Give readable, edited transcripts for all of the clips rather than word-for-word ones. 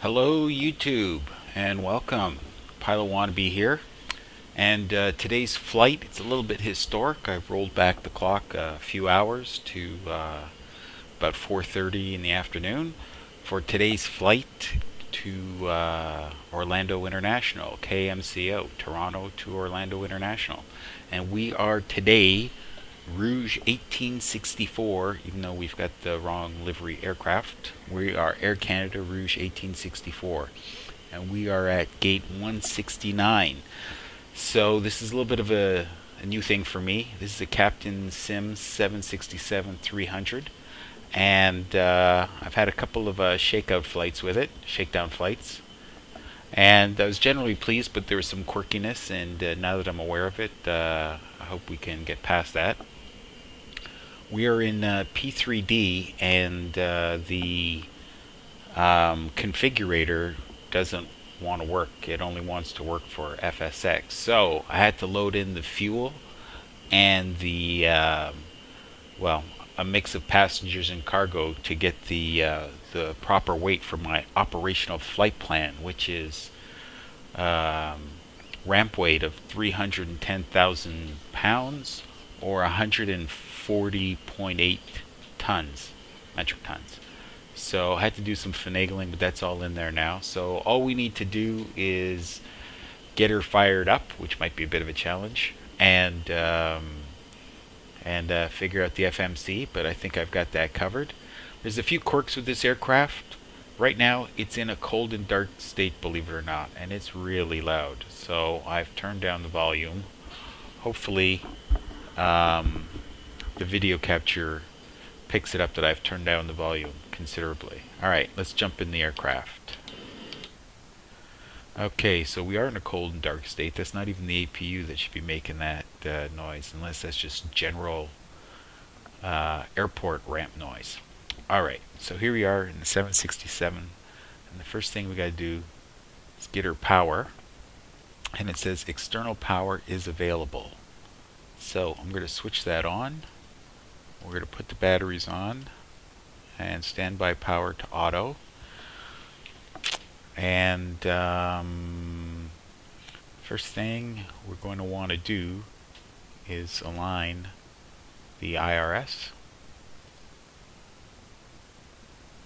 Hello YouTube and welcome. Pilot Wannabe here. And today's flight, it's a little bit historic. I've rolled back the clock a few hours to about 4:30 in the afternoon for today's flight to Orlando International, KMCO, Toronto to Orlando International. And we are today Rouge 1864, even though we've got the wrong livery aircraft. We are Air Canada Rouge 1864, and we are at gate 169. So this is a little bit of a new thing for me. This is a Captain Sim 767-300, and I've had a couple of shakeout flights with it, shakedown flights, and I was generally pleased, but there was some quirkiness, and now that I'm aware of it, I hope we can get past that. We are in P3D, and the configurator doesn't want to work. It only wants to work for FSX. So I had to load in the fuel and the well, a mix of passengers and cargo to get the proper weight for my operational flight plan, which is ramp weight of 310,000 pounds or 140.8 tons, metric tons. So I had to do some finagling, but that's all in there now. So all we need to do is get her fired up, which might be a bit of a challenge, and figure out the FMC, but I think I've got that covered. There's a few quirks with this aircraft. Right now, it's in a cold and dark state, believe it or not, and it's really loud. So I've turned down the volume. Hopefully, the video capture picks it up that I've turned down the volume considerably. Alright, let's jump in the aircraft. Okay, so we are in a cold and dark state. That's not even the APU that should be making that noise, unless that's just general airport ramp noise. Alright, so here we are in the 767, and the first thing we got to do is get her power, and it says external power is available. So I'm going to switch that on. We're going to put the batteries on and standby power to auto. And first thing we're going to want to do is align the IRS.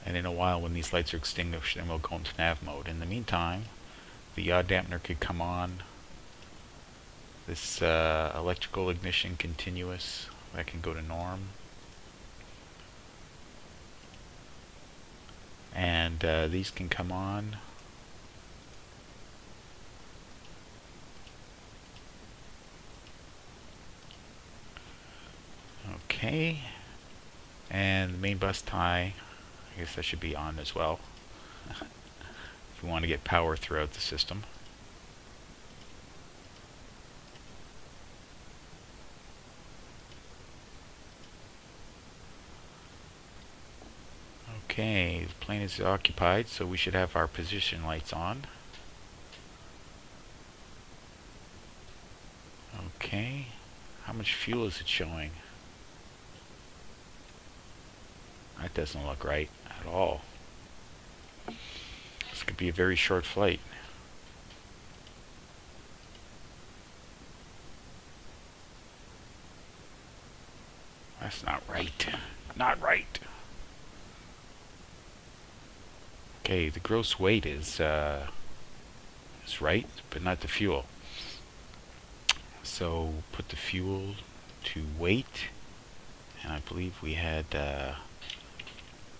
And in a while, when these lights are extinguished, then we'll go into nav mode. In the meantime, the yaw dampener could come on. This electrical ignition continuous, that can go to norm. And these can come on. Okay. And the main bus tie, I guess that should be on as well. If we want to get power throughout the system. Okay, the plane is occupied, so we should have our position lights on. Okay, how much fuel is it showing? That doesn't look right at all. This could be a very short flight. That's not right. Not right. Okay, the gross weight is right, but not the fuel. So put the fuel to weight, and I believe we had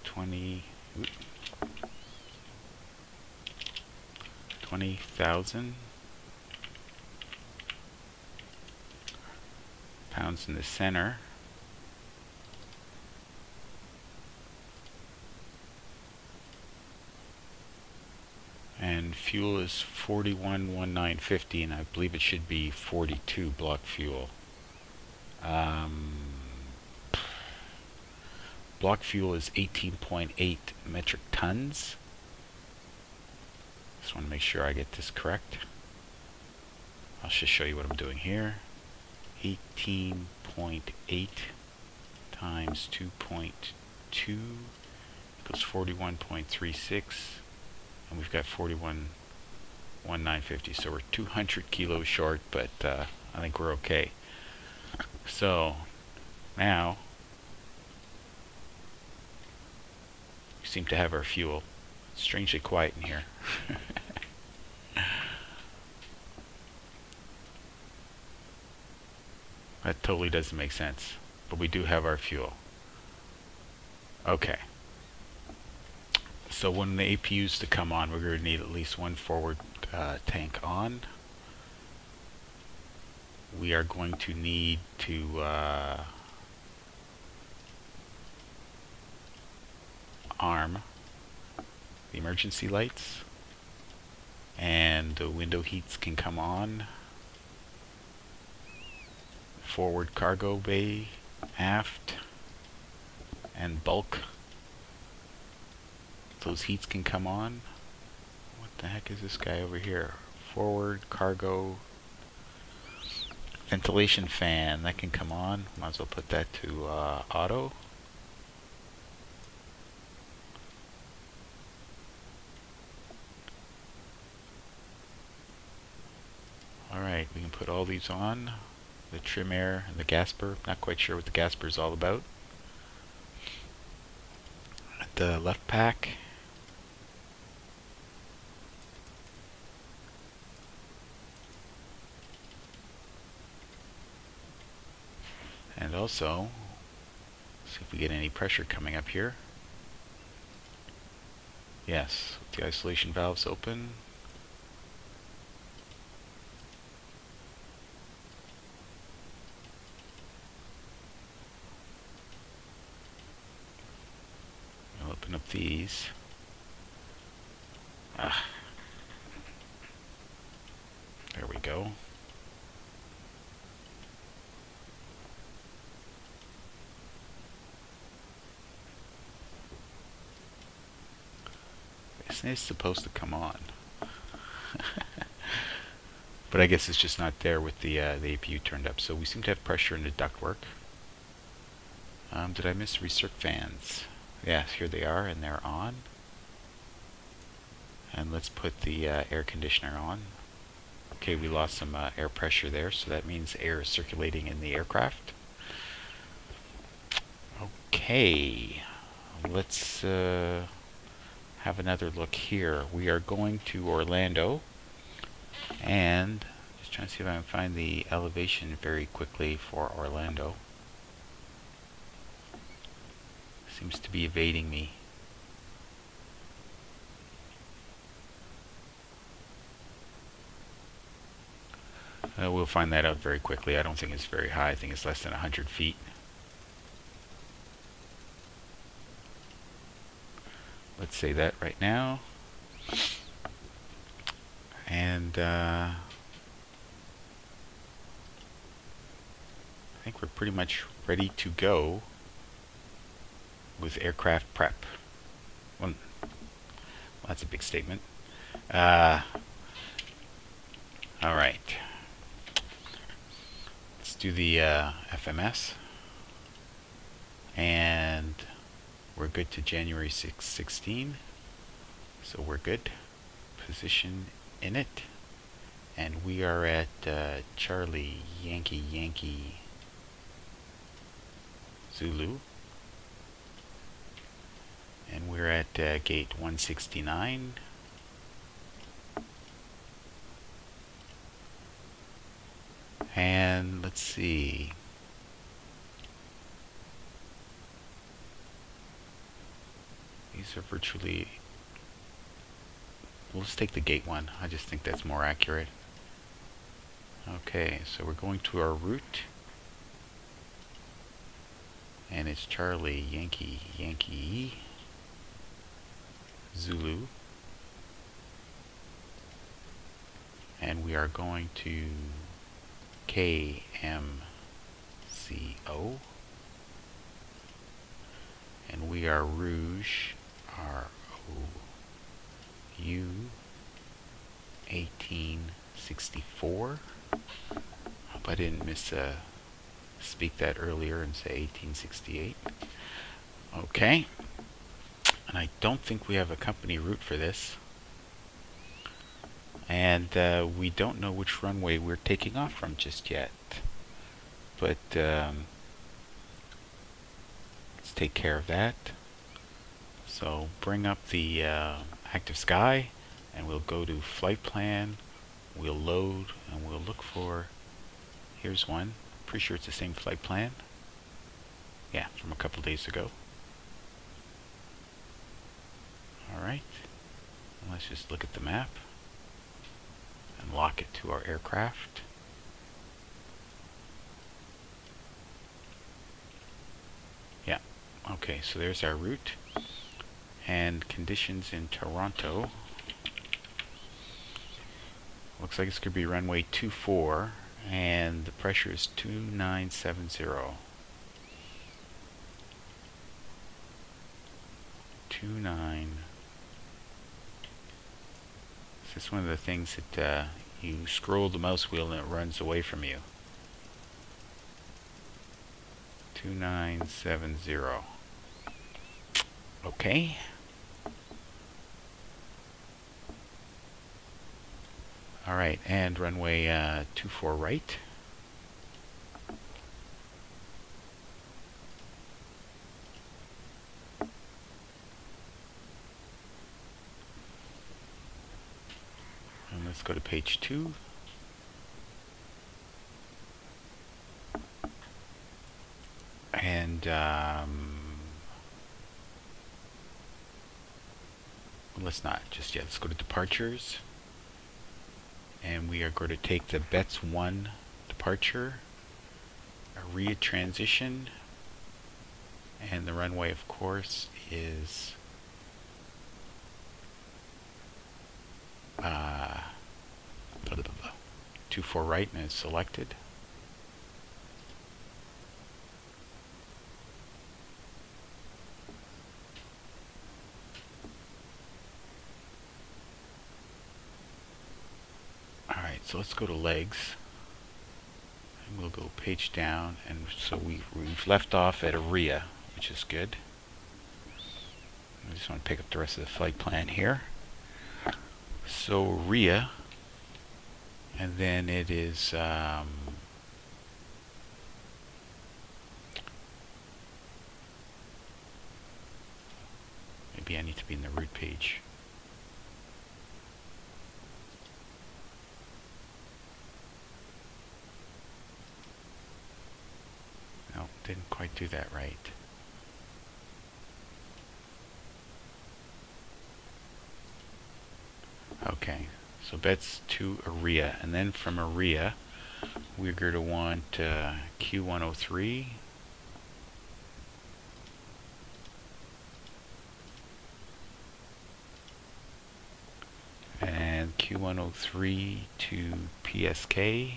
20,000 pounds in the center. And fuel is 41,1950, and I believe it should be 42 block fuel. Block fuel is 18.8 metric tons. Just want to make sure I get this correct. I'll just show you what I'm doing here. 18.8 times 2.2 equals 41.36. and we've got 41,950, so we're 200 kilos short, but I think we're okay. So now we seem to have our fuel. It's strangely quiet in here. That totally doesn't make sense, but we do have our fuel. Okay. So when the APU's to come on, we're going to need at least one forward tank on. We are going to need to arm the emergency lights, and the window heats can come on. Forward cargo bay, aft, and bulk. Those heats can come on. What the heck is this guy over here? Forward cargo ventilation fan, that can come on. Might as well put that to auto. Alright, we can put all these on. The trim air and the gasper. Not quite sure what the gasper is all about. At the left pack. And also, see if we get any pressure coming up here. Yes, with the isolation valves open. I'll open up these. There we go. It's supposed to come on. But I guess it's just not there with the APU turned up. So we seem to have pressure in the ductwork. Did I miss recirc fans? Yes, here they are, and they're on. And let's put the air conditioner on. Okay, we lost some air pressure there, so that means air is circulating in the aircraft. Okay, let's have another look here. We are going to Orlando, and just trying to see if I can find the elevation very quickly for Orlando. Seems to be evading me. We'll find that out very quickly. I don't think it's very high. I think it's less than 100 feet. Let's say that right now. And I think we're pretty much ready to go with aircraft prep. Well, that's a big statement. All right. Let's do the FMS. And we're good to January 16. So we're good. Position in it. And we are at Charlie Yankee Yankee Zulu. And we're at gate 169. And let's see. These are virtually... We'll just take the gate one. I just think that's more accurate. Okay, so we're going to our route. And it's Charlie Yankee Yankee Zulu. And we are going to KMCO. And we are Rouge, ROU 1864. Hope I didn't speak that earlier and say 1868. Okay. And I don't think we have a company route for this. And we don't know which runway we're taking off from just yet. But let's take care of that. So bring up the active sky, and we'll go to flight plan. We'll load, and we'll look for, here's one. Pretty sure it's the same flight plan. Yeah, from a couple days ago. Alright, let's just look at the map and lock it to our aircraft. Yeah, okay, so there's our route. And conditions in Toronto. Looks like it's going to be runway 24, and the pressure is 2970. 29. This is one of the things that you scroll the mouse wheel and it runs away from you. 2970. Okay. Alright, and runway 24 right. And let's go to page 2. And let's not just yet. Let's go to departures. And we are going to take the BETS 1 departure, AIRRA transition, and the runway, of course, is 24 right, and it's selected. Alright, so let's go to legs. And we'll go page down, and so we've left off at AIRRA, which is good. I just want to pick up the rest of the flight plan here. So AIRRA, and then it is maybe I need to be in the route page. No, didn't quite do that right. Okay, so BETS to AIRRA, and then from AIRRA we're going to want Q103, and Q103 to PSK,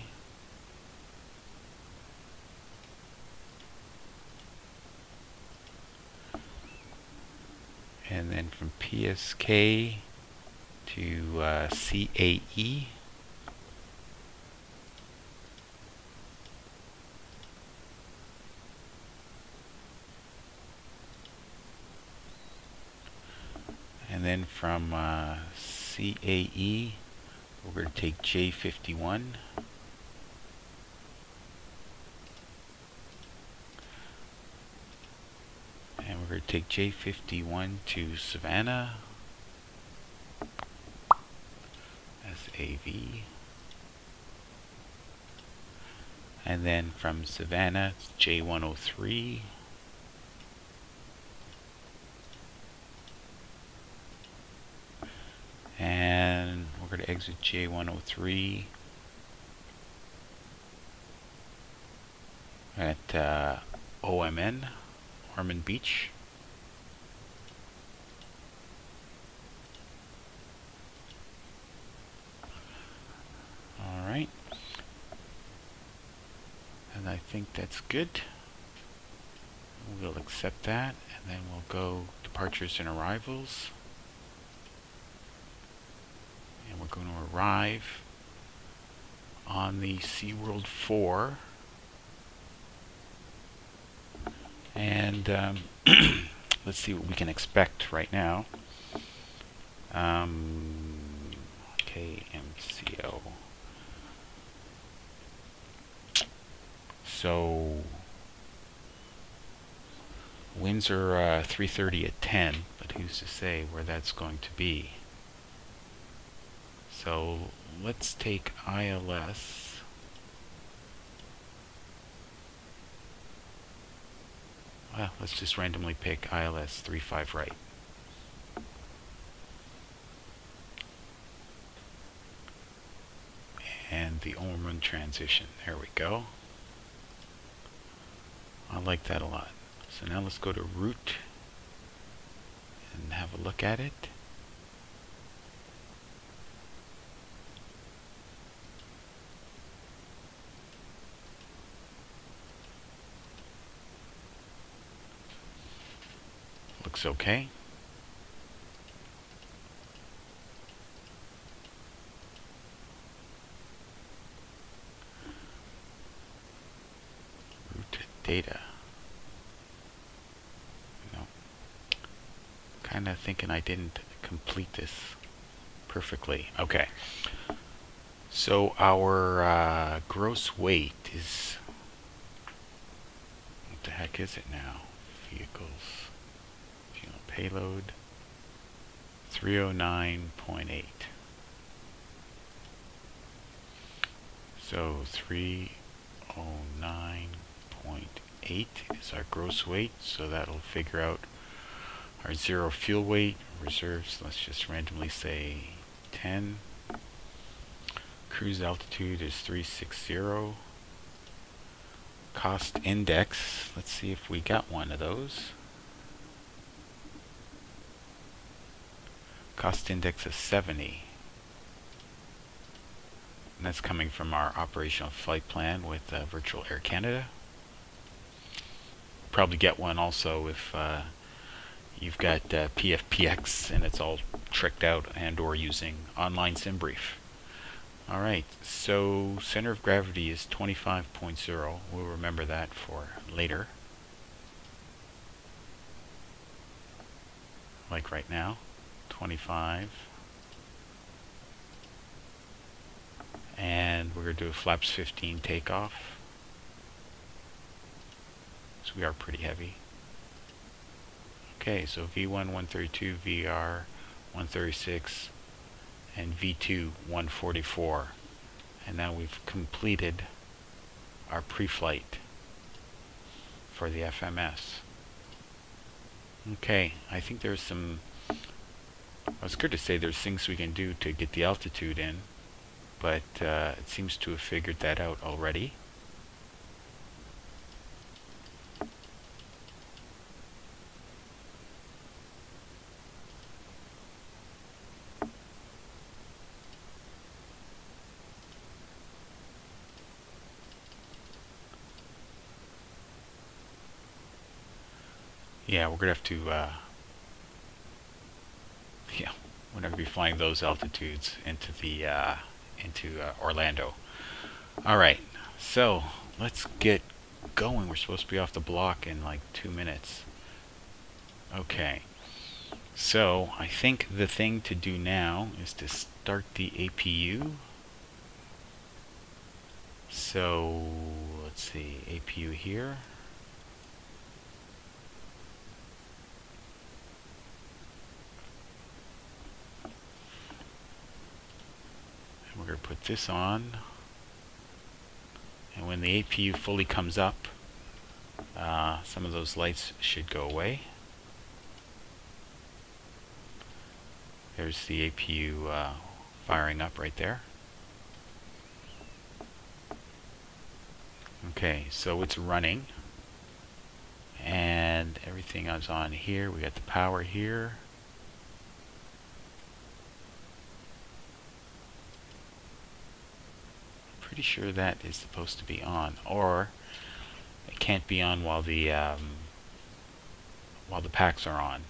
and then from PSK to CAE, and then from CAE we're going to take J51, and we're going to take J51 to Savannah, SAV, and then from Savannah it's J103, and we're going to exit J103 at OMN, Ormond Beach. Alright, and I think that's good. We'll accept that, and then we'll go departures and arrivals. And we're going to arrive on the SeaWorld 4. And let's see what we can expect right now. Okay, KMCO. So winds are 330 at 10, but who's to say where that's going to be? So let's take ILS. Well, let's just randomly pick ILS 35 right. And the Orman transition. There we go. I like that a lot. So now let's go to route and have a look at it. Looks okay. Route data. Kind of thinking I didn't complete this perfectly. Okay. So our gross weight is, what the heck is it now? Vehicles, fuel payload, 309.8. So 309.8 is our gross weight. So that'll figure out our zero fuel weight. Reserves, let's just randomly say 10. Cruise altitude is 360. Cost index, let's see if we got one of those. Cost index is 70. And that's coming from our operational flight plan with Virtual Air Canada. Probably get one also if you've got PFPX and it's all tricked out and or using online SimBrief. Alright, so center of gravity is 25.0. We'll remember that for later. Like right now, 25. And we're going to do a flaps 15 takeoff. So we are pretty heavy. Okay, so V1 132, VR 136, and V2 144. And now we've completed our pre-flight for the FMS. Okay, I think there's some, well, it's good to say there's things we can do to get the altitude in, but it seems to have figured that out already. Yeah, we're gonna have to, yeah, we're gonna be flying those altitudes into the Orlando. All right, so let's get going. We're supposed to be off the block in like 2 minutes. Okay, so I think the thing to do now is to start the APU. So let's see, APU here. We're going to put this on, and when the APU fully comes up, some of those lights should go away. There's the APU firing up right there. Okay, so it's running, and everything is on here. We got the power here. Pretty sure that is supposed to be on, or it can't be on while the packs are on.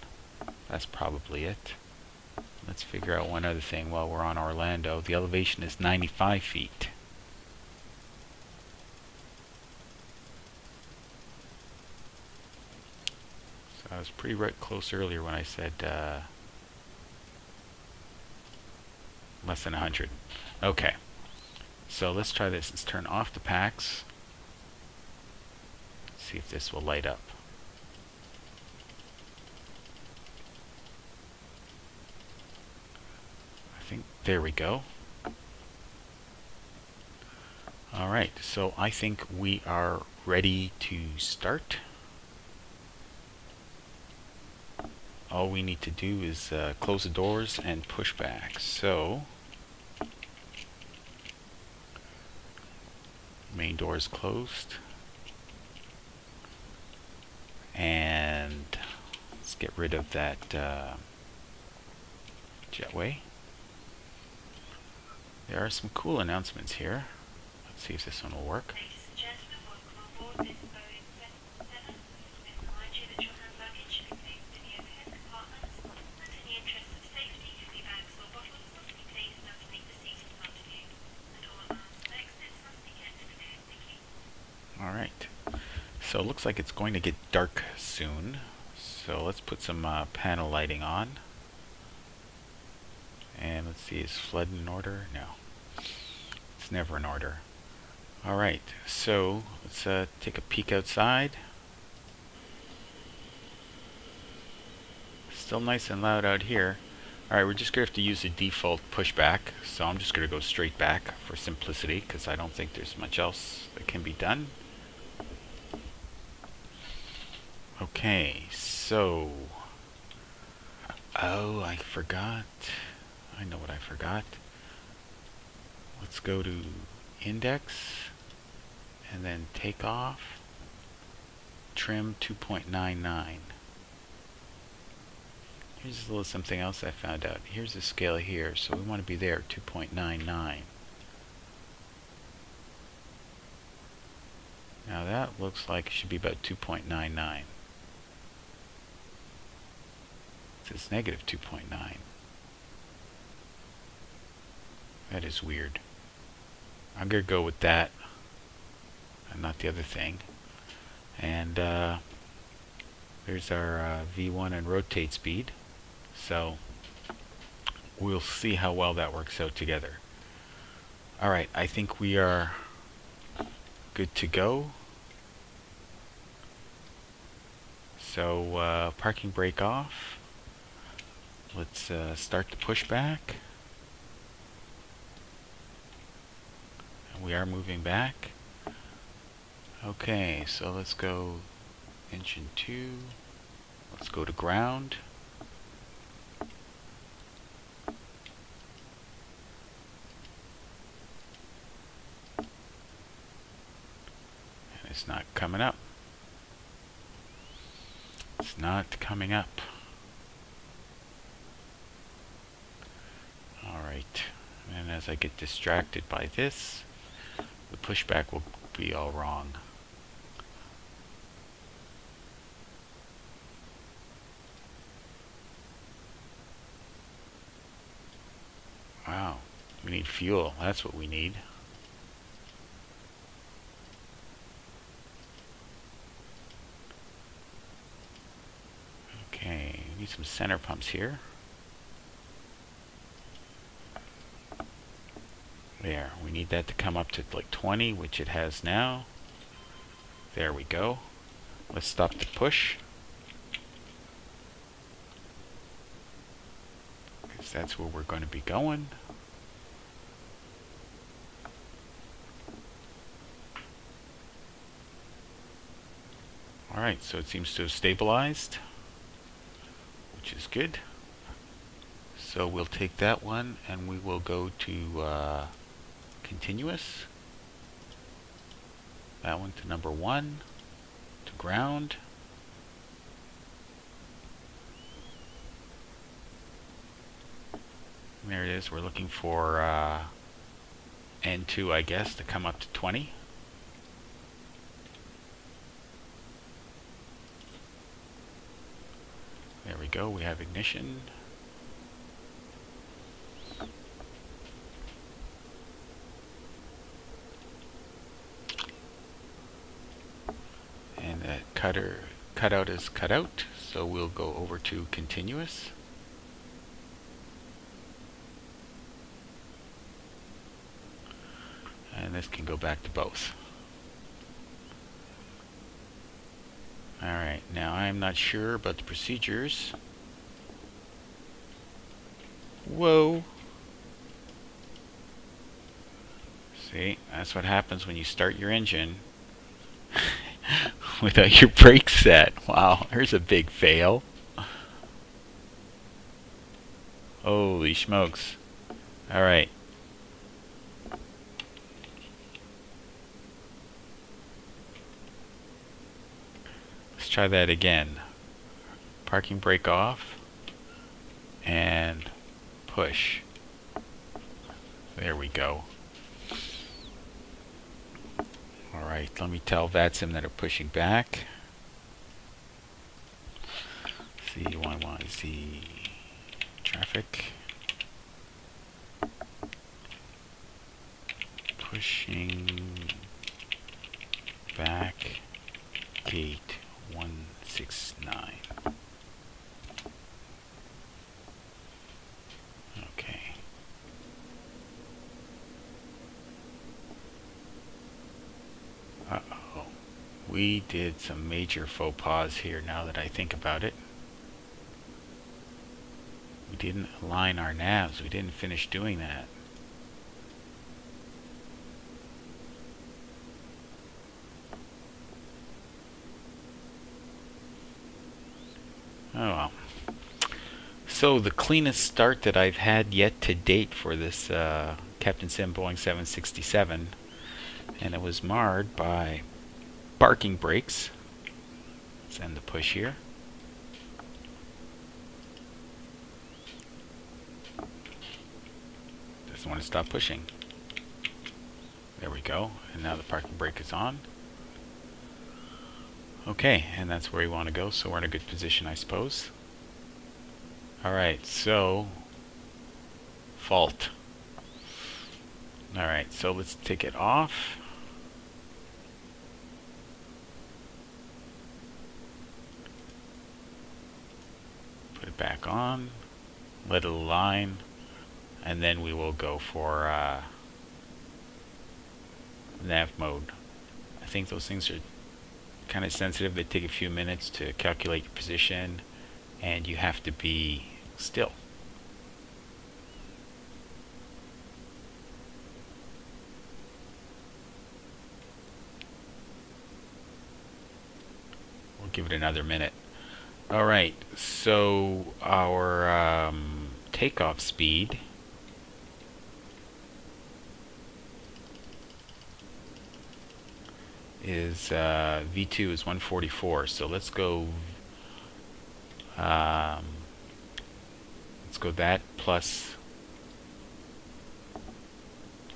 That's probably it. Let's figure out one other thing while we're on Orlando. The elevation is 95 feet. So I was pretty right close earlier when I said Less than 100. Okay. So let's try this. Let's turn off the packs. See if this will light up. I think there we go. All right, so I think we are ready to start. All we need to do is close the doors and push back. So main door is closed. And let's get rid of that jetway. There are some cool announcements here. Let's see if this one will work. Ladies and gentlemen, welcome on board this Boeing 777. We remind you that your hand luggage should be placed in the overhead compartments, and in the interest of safety, heavy bags or bottles must be placed underneath the seat in front of you, and all alarms and exits must be kept clear. Thank you. Alright, so it looks like it's going to get dark soon, so let's put some panel lighting on. And let's see, is flood in order? No, it's never in order. Alright, so let's take a peek outside. Still nice and loud out here. Alright, we're just going to have to use the default pushback, so I'm just going to go straight back for simplicity, because I don't think there's much else that can be done. Okay, so... oh, I forgot. I know what I forgot. Let's go to index, and then takeoff, trim 2.99. Here's a little something else I found out. Here's the scale here, so we want to be there, 2.99. Now that looks like it should be about 2.99. It says negative 2.9. That is weird. I'm going to go with that and not the other thing. And there's our V1 and rotate speed. So we'll see how well that works out together. Alright, I think we are good to go. So parking brake off. Let's start the pushback. We are moving back. Okay, so let's go engine 2. Let's go to ground. And it's not coming up. It's not coming up. Alright, and as I get distracted by this, the pushback will be all wrong. Wow, we need fuel. That's what we need. Okay, we need some center pumps here. There, we need that to come up to like 20, which it has now. There we go. Let's stop the push. Because that's where we're going to be going. Alright, so it seems to have stabilized, which is good. So we'll take that one and we will go to continuous. That one to number 1, to ground. And there it is. We're looking for N2, I guess, to come up to 20. There we go. We have ignition. And that cutout is cut out, so we'll go over to continuous. And this can go back to both. Alright, now I'm not sure about the procedures. Whoa! See, that's what happens when you start your engine without your brakes set. Wow, there's a big fail. Holy smokes. Alright. Let's try that again. Parking brake off and push. There we go. Alright, let me tell VATSIM that are pushing back. CYYZ traffic. Pushing back gate 169. Okay. Uh-oh. We did some major faux pas here now that I think about it. We didn't align our navs. We didn't finish doing that. Oh well. So the cleanest start that I've had yet to date for this Captain Sim Boeing 767, and it was marred by parking brakes. Let's end the push here. Doesn't want to stop pushing. There we go. And now the parking brake is on. Okay, and that's where we want to go, so we're in a good position, I suppose. Alright, so fault. Alright, so let's take it off. Put it back on. Let it align. And then we will go for nav mode. I think those things are kind of sensitive. They take a few minutes to calculate your position, and you have to be still. We'll give it another minute. Alright, so our takeoff speed is V2 is 144. So let's go that plus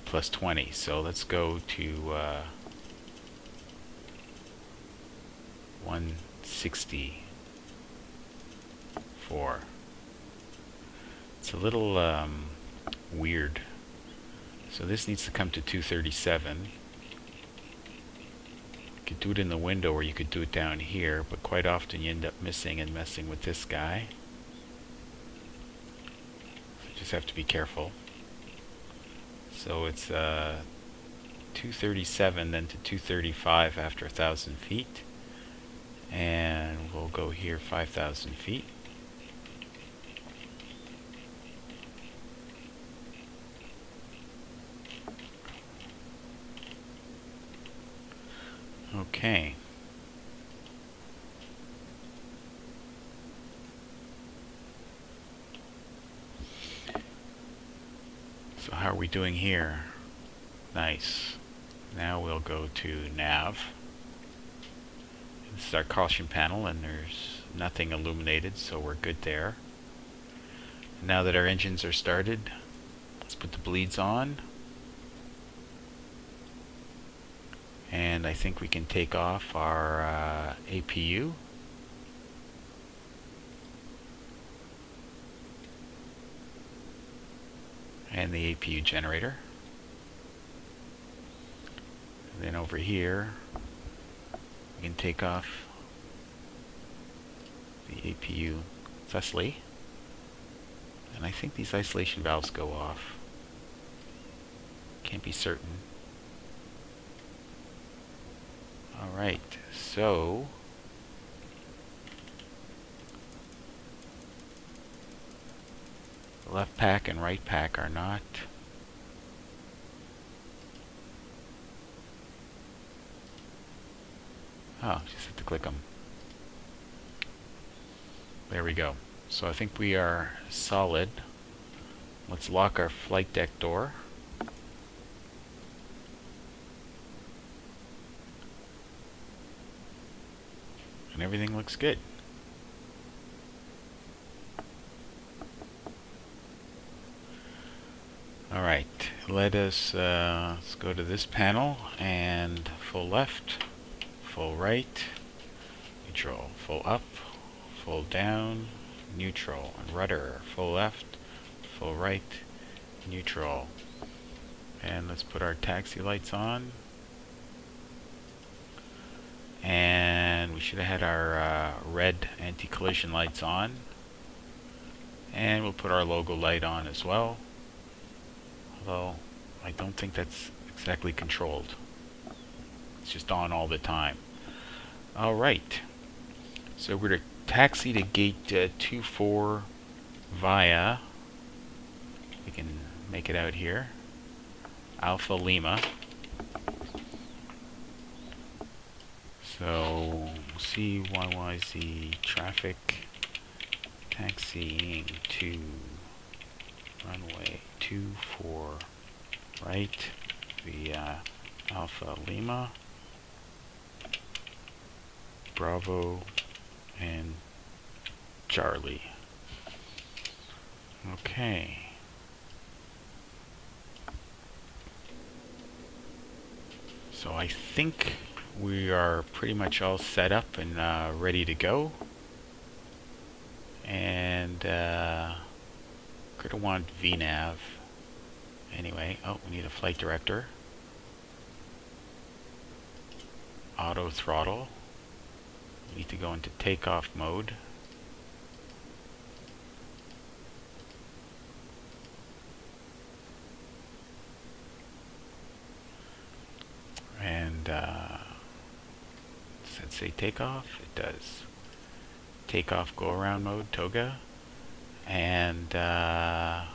20. So let's go to 164. It's a little weird. So this needs to come to 237. You could do it in the window, or you could do it down here, but quite often you end up missing and messing with this guy. So you just have to be careful. So it's 237, then to 235 after 1,000 feet. And we'll go here 5,000 feet. Okay. So how are we doing here? Nice. Now we'll go to nav. This is our caution panel, and there's nothing illuminated, so we're good there. Now that our engines are started, let's put the bleeds on. And I think we can take off our APU. And the APU generator. And then over here, we can take off the APU thusly. And I think these isolation valves go off. Can't be certain. Alright, so the left pack and right pack are not. Oh, just have to click them. There we go. So I think we are solid. Let's lock our flight deck door. And everything looks good. Alright, let's go to this panel and full left, full right, neutral, full up, full down, neutral, and rudder, full left, full right, neutral. And let's put our taxi lights on. And we should have had our red anti-collision lights on. And we'll put our logo light on as well. Although I don't think that's exactly controlled. It's just on all the time. Alright. So we're going to taxi to gate 24 via, we can make it out here, Alpha Lima. So CYYZ traffic taxiing to runway 24 right via Alpha Lima, Bravo, and Charlie. Okay. So I think we are pretty much all set up and ready to go. And going to want VNav. Anyway, oh, we need a flight director. Auto throttle. We need to go into takeoff mode. And does that say takeoff? It does. Takeoff go around mode, toga. And now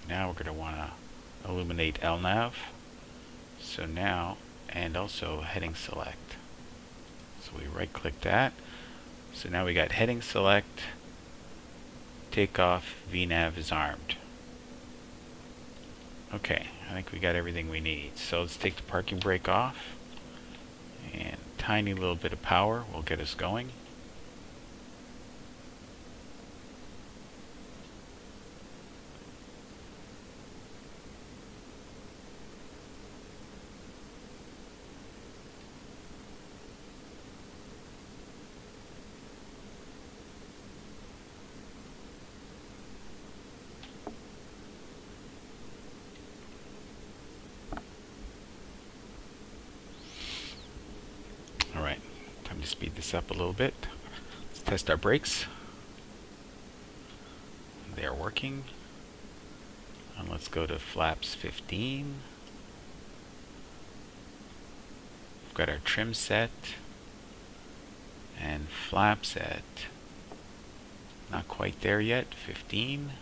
we're going to want to illuminate LNAV. So now, and also heading select. So we right click that. So now we got heading select, takeoff, VNav is armed. Okay, I think we got everything we need. So let's take the parking brake off. And a tiny little bit of power will get us going. Alright, time to speed this up a little bit. Let's test our brakes. They are working. And let's go to flaps 15. We've got our trim set. And flap set. Not quite there yet, 15.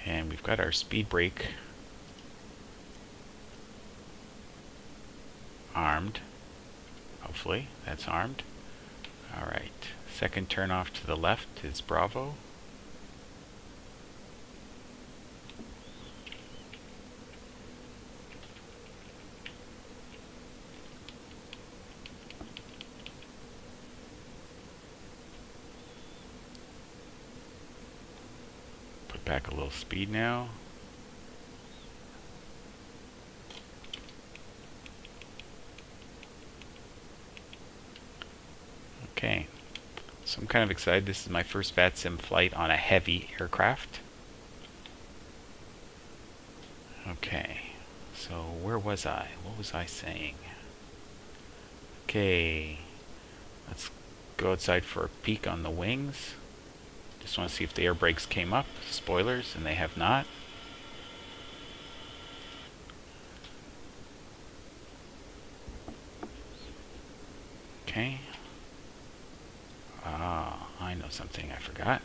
And we've got our speed brake armed. Hopefully that's armed. Alright, second turn off to the left is Bravo. Put back a little speed now. Okay, so I'm kind of excited. This is my first VATSIM flight on a heavy aircraft. Okay, so where was I? What was I saying? Okay, let's go outside for a peek on the wings. Just want to see if the air brakes came up. Spoilers, and they have not. Okay. I know something I forgot.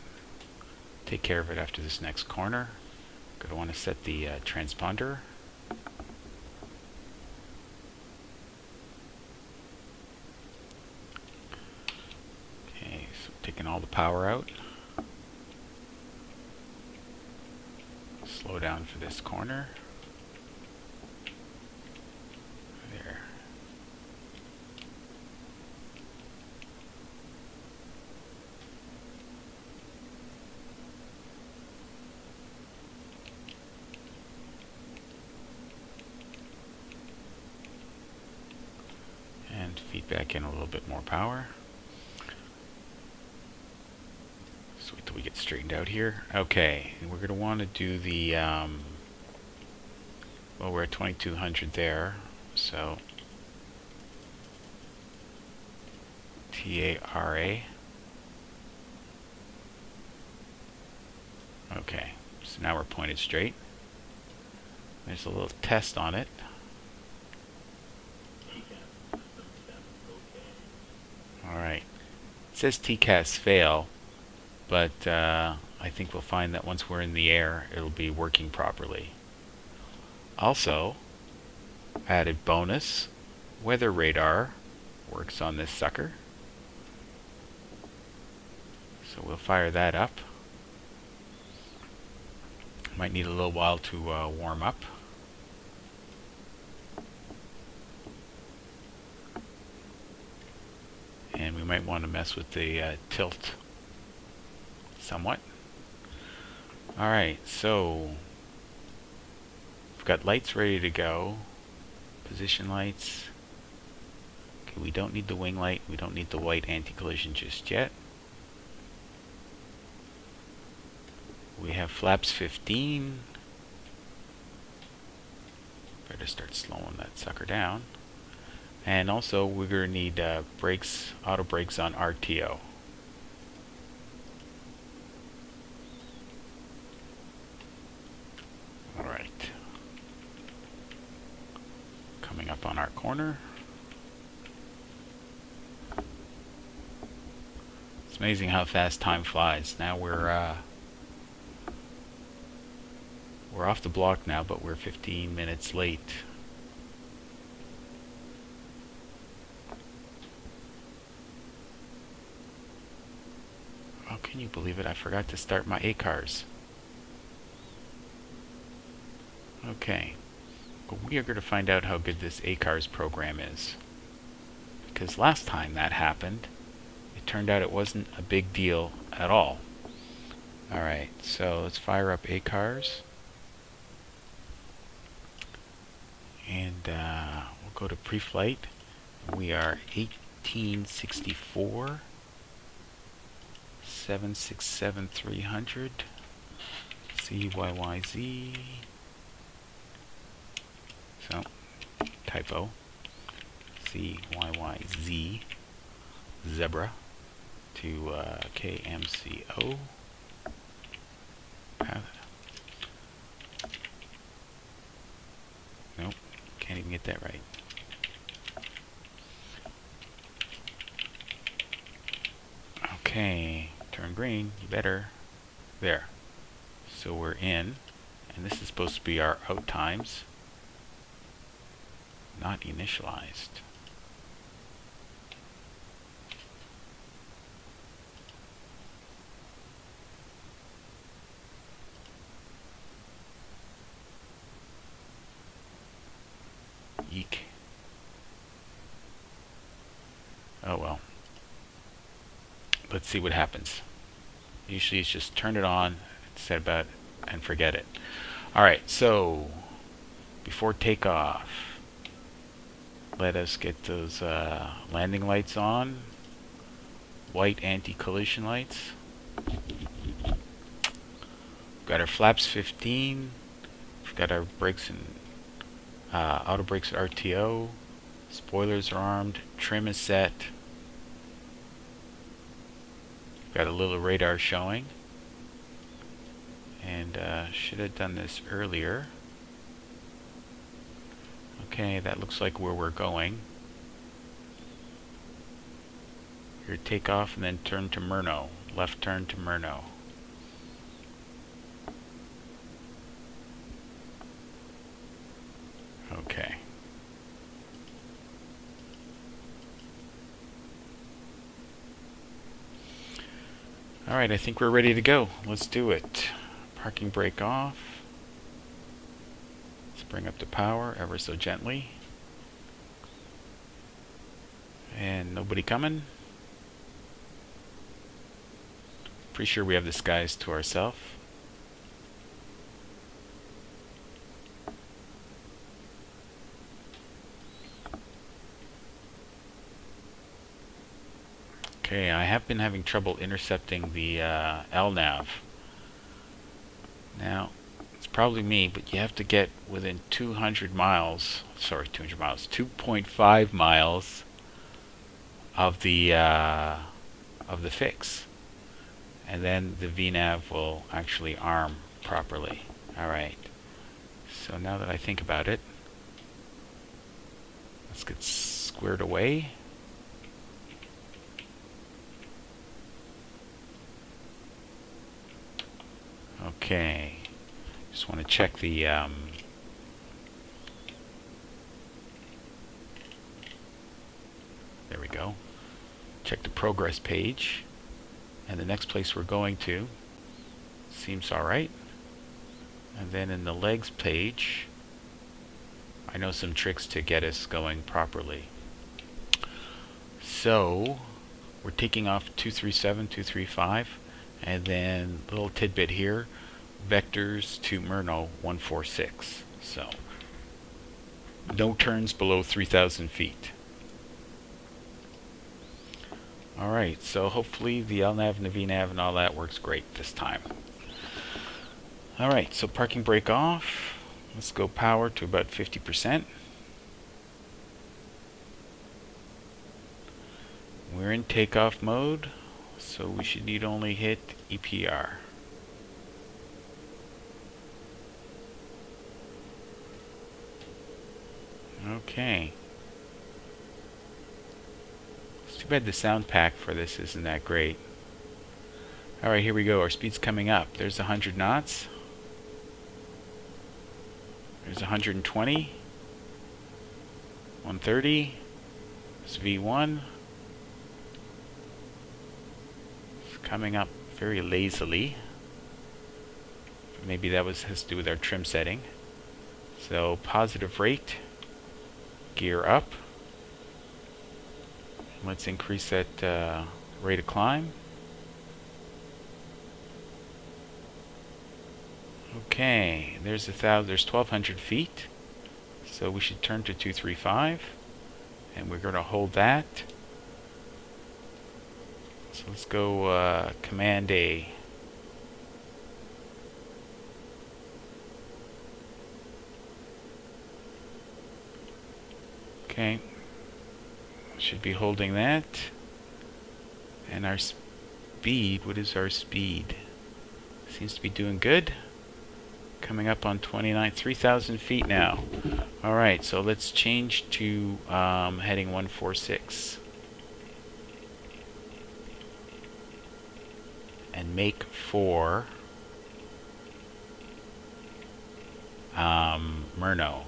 Take care of it after this next corner. Going to want to set the transponder. Okay, so taking all the power out. Slow down for this corner. There. And feed back in a little bit more power. So wait till we get straightened out here. Okay, and we're going to want to do the, well, we're at 2200 there, so AIRRA. Okay, so now we're pointed straight. There's a little test on it. Alright, it says TCAS fail, but I think we'll find that once we're in the air, it'll be working properly. Also, added bonus, weather radar works on this sucker. So we'll fire that up. Might need a little while to warm up. And we might want to mess with the tilt somewhat. Alright, so we've got lights ready to go. Position lights. Okay, we don't need the wing light. We don't need the white anti-collision just yet. We have flaps 15. Better start slowing that sucker down. And also we're going to need brakes, auto brakes on RTO. Alright. Coming up on our corner. It's amazing how fast time flies. Now we're off the block now, but we're 15 minutes late. Oh, can you believe it? I forgot to start my ACARS. Okay, but we are going to find out how good this ACARS program is. Because last time that happened, it turned out it wasn't a big deal at all. Alright, so let's fire up ACARS. And we'll go to pre-flight. We are 1864 767-300 CYYZ. So typo. CYYZ zebra to KMCO. Nope. Can't even get that right. Okay, turn green, you better. There. So we're in, and this is supposed to be our out times. Not initialized. Eek. Oh well. Let's see what happens. Usually it's just turn it on, set about it, and forget it. Alright, so before takeoff, let us get those landing lights on. White anti-collision lights. Got our flaps 15. We've got our brakes and auto brakes RTO. Spoilers are armed. Trim is set. Got a little radar showing. And should have done this earlier. Okay, that looks like where we're going. Your takeoff and then turn to Murno. Left turn to Murno. Okay. Alright, I think we're ready to go. Let's do it. Parking brake off. Let's bring up the power ever so gently. And nobody coming. Pretty sure we have the skies to ourselves. Okay, I have been having trouble intercepting the LNAV. Now, it's probably me, but you have to get within 200 miles, sorry, 200 miles, 2.5 miles of the fix. And then the VNAV will actually arm properly. Alright, so now that I think about it, let's get squared away. Okay, just want to check the there we go. Check the progress page. And the next place we're going to seems alright. And then in the legs page, I know some tricks to get us going properly. So we're taking off 237, 235, and then little tidbit here, vectors to Murno 146. So no turns below 3,000 feet. Alright, so hopefully the LNAV and the VNAV and all that works great this time. Alright, so parking brake off. Let's go power to about 50%. We're in takeoff mode, so we should need only hit EPR. Okay. Too bad the sound pack for this isn't that great. Alright, here we go. Our speed's coming up. There's 100 knots. There's 120. 130. There's V1. It's coming up very lazily. Maybe that has to do with our trim setting. So positive rate. Gear up. Let's increase that rate of climb. Okay, there's 1,200 feet. So we should turn to 235, and we're going to hold that. So let's go Command A. Okay. Should be holding that. And our speed, what is our speed? Seems to be doing good. Coming up on 3,000 feet now. Alright, so let's change to heading 146. And make for Murno.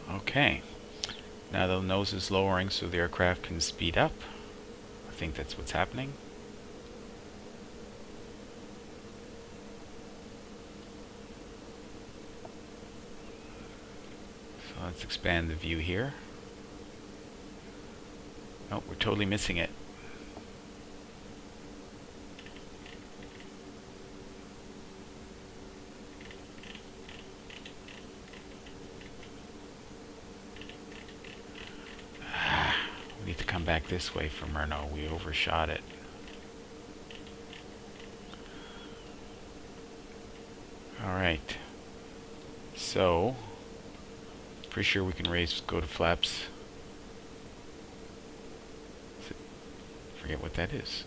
Okay, now the nose is lowering so the aircraft can speed up. I think that's what's happening. So let's expand the view here. Oh, we're totally missing it. We need to come back this way from Murno. We overshot it. Alright. So, pretty sure we can go to flaps. Forget what that is.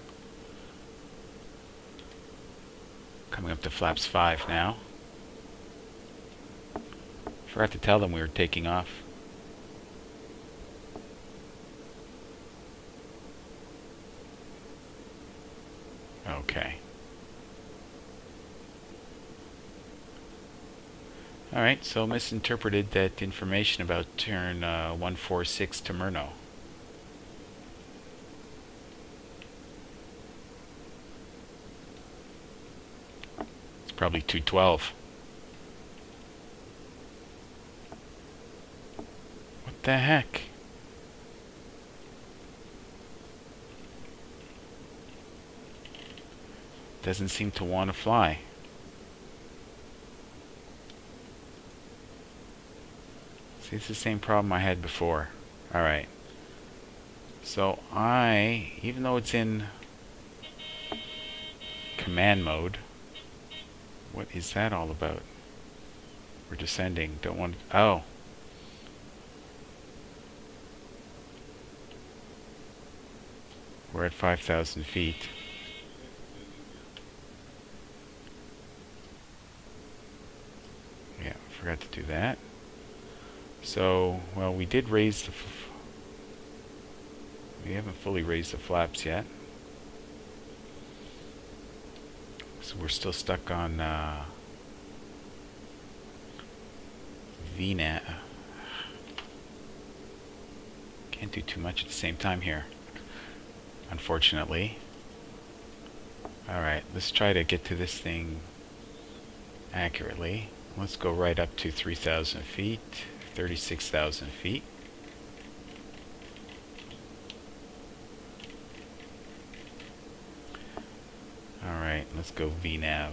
Coming up to flaps 5 now. Forgot to tell them we were taking off. Okay. Alright, so misinterpreted that information about turn 146 to Murno. It's probably 212. What the heck? Doesn't seem to want to fly. See, it's the same problem I had before. Alright. So even though it's in command mode, what is that all about? We're descending. Don't want... Oh. We're at 5,000 feet. Yeah, forgot to do that. So, well, we did raise the... we haven't fully raised the flaps yet. So we're still stuck on VNAV. Can't do too much at the same time here, unfortunately. Alright, let's try to get to this thing accurately. Let's go right up to 3,000 feet, 36,000 feet. Alright, let's go VNAV.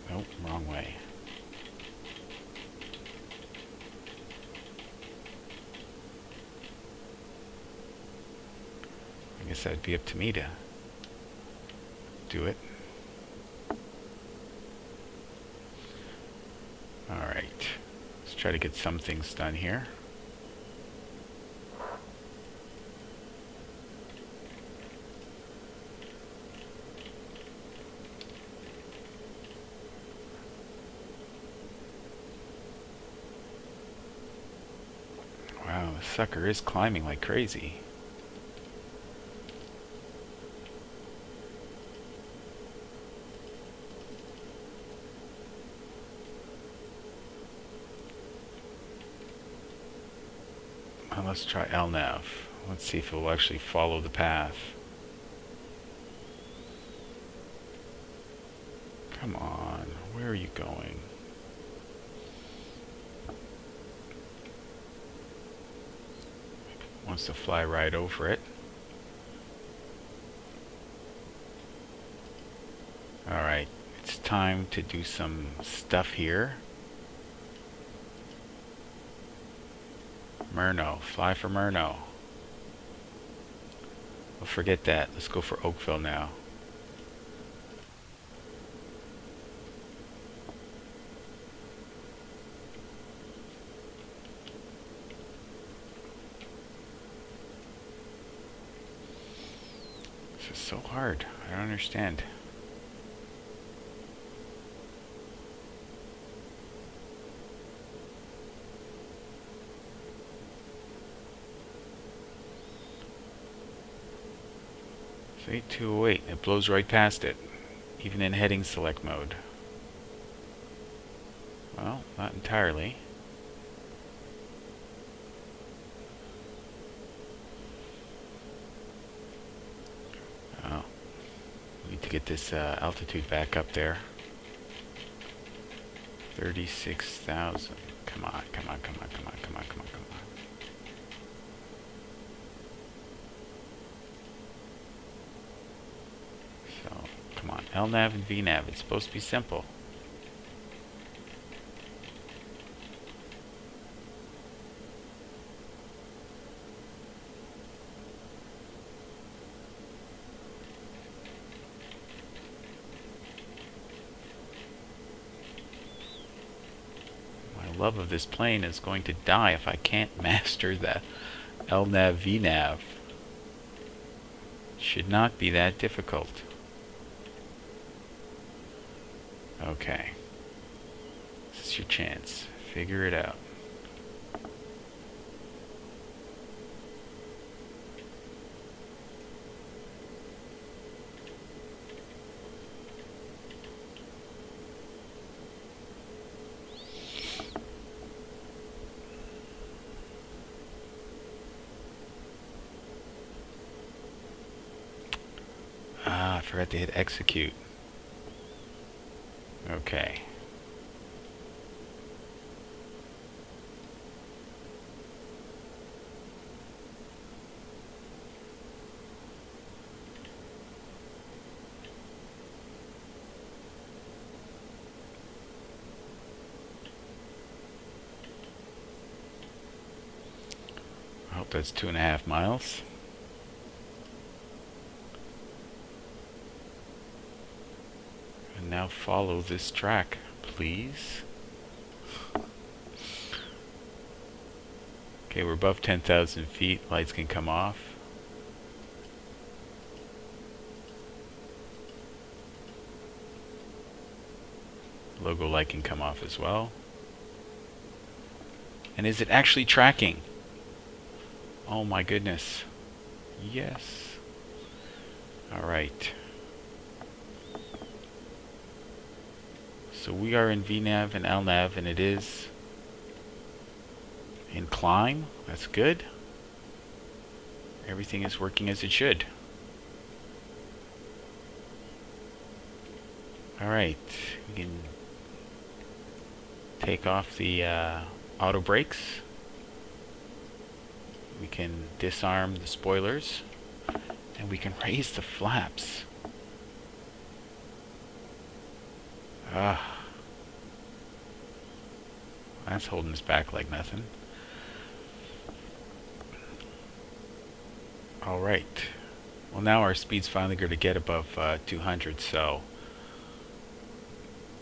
Nope, wrong way. I guess that'd be up to me to do it. Alright, let's try to get some things done here. Wow, the sucker is climbing like crazy. Well, let's try LNAV. Let's see if it will actually follow the path. Come on, where are you going? Wants to fly right over it. Alright, it's time to do some stuff here. Murno, fly for Murno. We'll forget that. Let's go for Oakville now. This is so hard. I don't understand. It's 8208. It blows right past it, even in heading select mode. Well, not entirely. Oh, we need to get this altitude back up there. 36,000. Come on, come on, come on, come on, come on, come on, come on. So, come on, LNAV and VNAV. It's supposed to be simple. My love of this plane is going to die if I can't master the LNAV VNAV. Should not be that difficult. Okay. Now's your chance. Figure it out. Ah, I forgot to hit execute. Okay. I hope that's 2.5 miles. And now follow this track, please. Okay, we're above 10,000 feet. Lights can come off. Logo light can come off as well. And is it actually tracking? Oh my goodness. Yes. Alright. So we are in VNAV and LNAV, and it is in climb. That's good. Everything is working as it should. Alright. We can take off the auto brakes. We can disarm the spoilers, and we can raise the flaps. That's holding us back like nothing. Alright. Well, now our speed's finally going to get above 200, so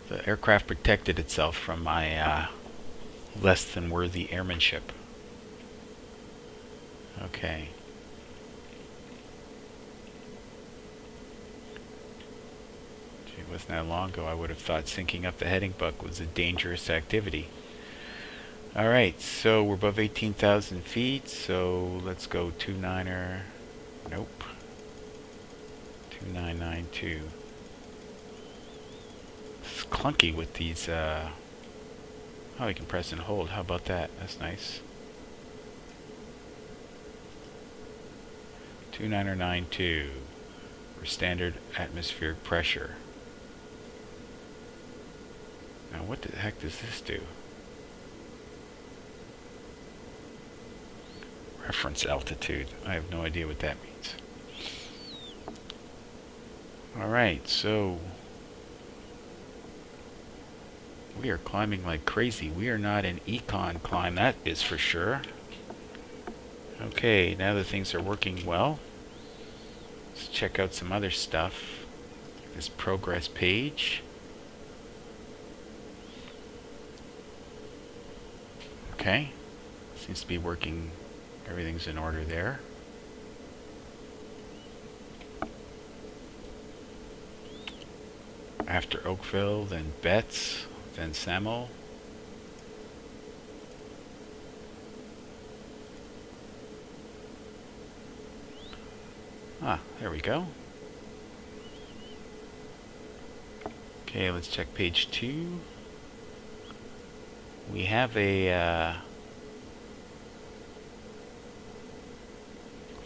the aircraft protected itself from my less than worthy airmanship. Okay. Gee, it wasn't that long ago I would have thought syncing up the heading buck was a dangerous activity. Alright, so we're above 18,000 feet, so let's go 29er. Nope. 2992. This is clunky with these, oh, you can press and hold. How about that? That's nice. 29er92 for standard atmospheric pressure. Now what the heck does this do? Reference altitude. I have no idea what that means. Alright, so we are climbing like crazy. We are not an econ climb, that is for sure. Okay, now that things are working well, let's check out some other stuff. This progress page. Okay, seems to be working. Everything's in order there. After Oakville, then Betts, then Samo. Ah, there we go. Okay, let's check page 2. We have a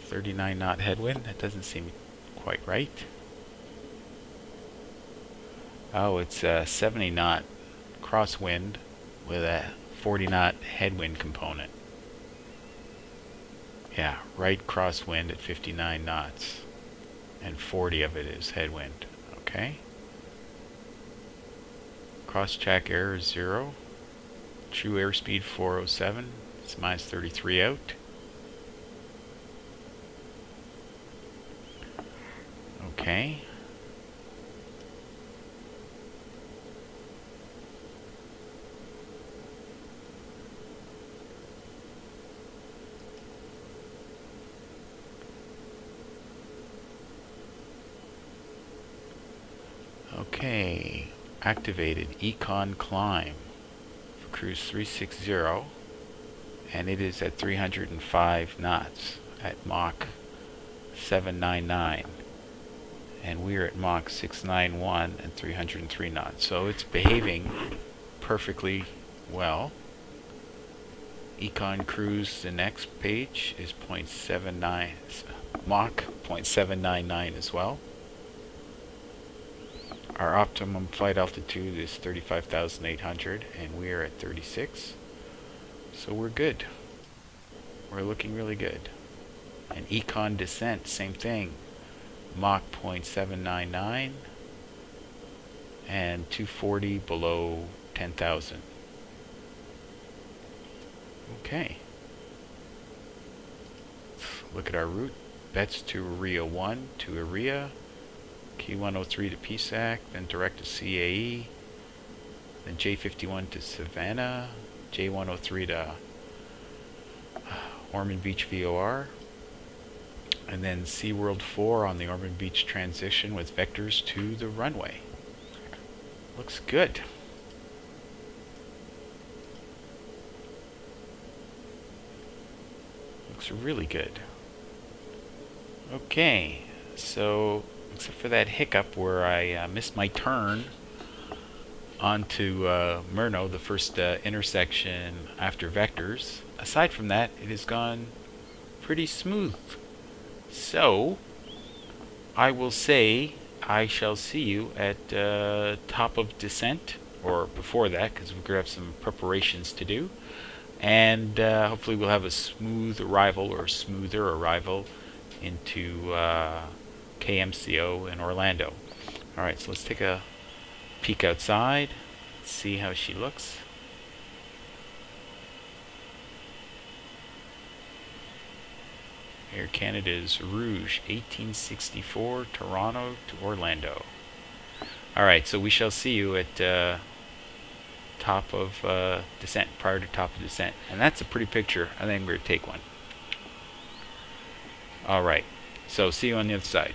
39 knot headwind. That doesn't seem quite right. Oh, it's a 70 knot crosswind with a 40 knot headwind component. Yeah, right crosswind at 59 knots, and 40 of it is headwind. Okay. Cross-check error is 0. True airspeed 407. It's minus 33 out. Okay. Okay. Activated Econ Climb. cruise 360, and it is at 305 knots at Mach 799, and we're at Mach 691 and 303 knots. So it's behaving perfectly well. Econ cruise, the next page, is 0.79, Mach 0.799 as well. Our optimum flight altitude is 35,800, and we are at 36. So we're good. We're looking really good. And econ descent, same thing. Mach 0.799 and 240 below 10,000. Okay. Let's look at our route. Bets to AIRRA 1 to AIRRA, Q103 to PSAC, then direct to CAE, then J51 to Savannah, J103 to Ormond Beach VOR, and then SeaWorld 4 on the Ormond Beach transition with vectors to the runway. Looks good. Looks really good. Okay, so except for that hiccup where I missed my turn onto Myrno, the first intersection after vectors, aside from that, it has gone pretty smooth. So I will say I shall see you at top of descent, or before that, because we're going to have some preparations to do, and hopefully we'll have a smooth arrival, or smoother arrival, into KMCO in Orlando. Alright, so let's take a peek outside, see how she looks. Air Canada's Rouge 1864 Toronto to Orlando. Alright, so we shall see you at top of descent, prior to top of descent. And that's a pretty picture. I think we're going to take one. Alright, so see you on the other side.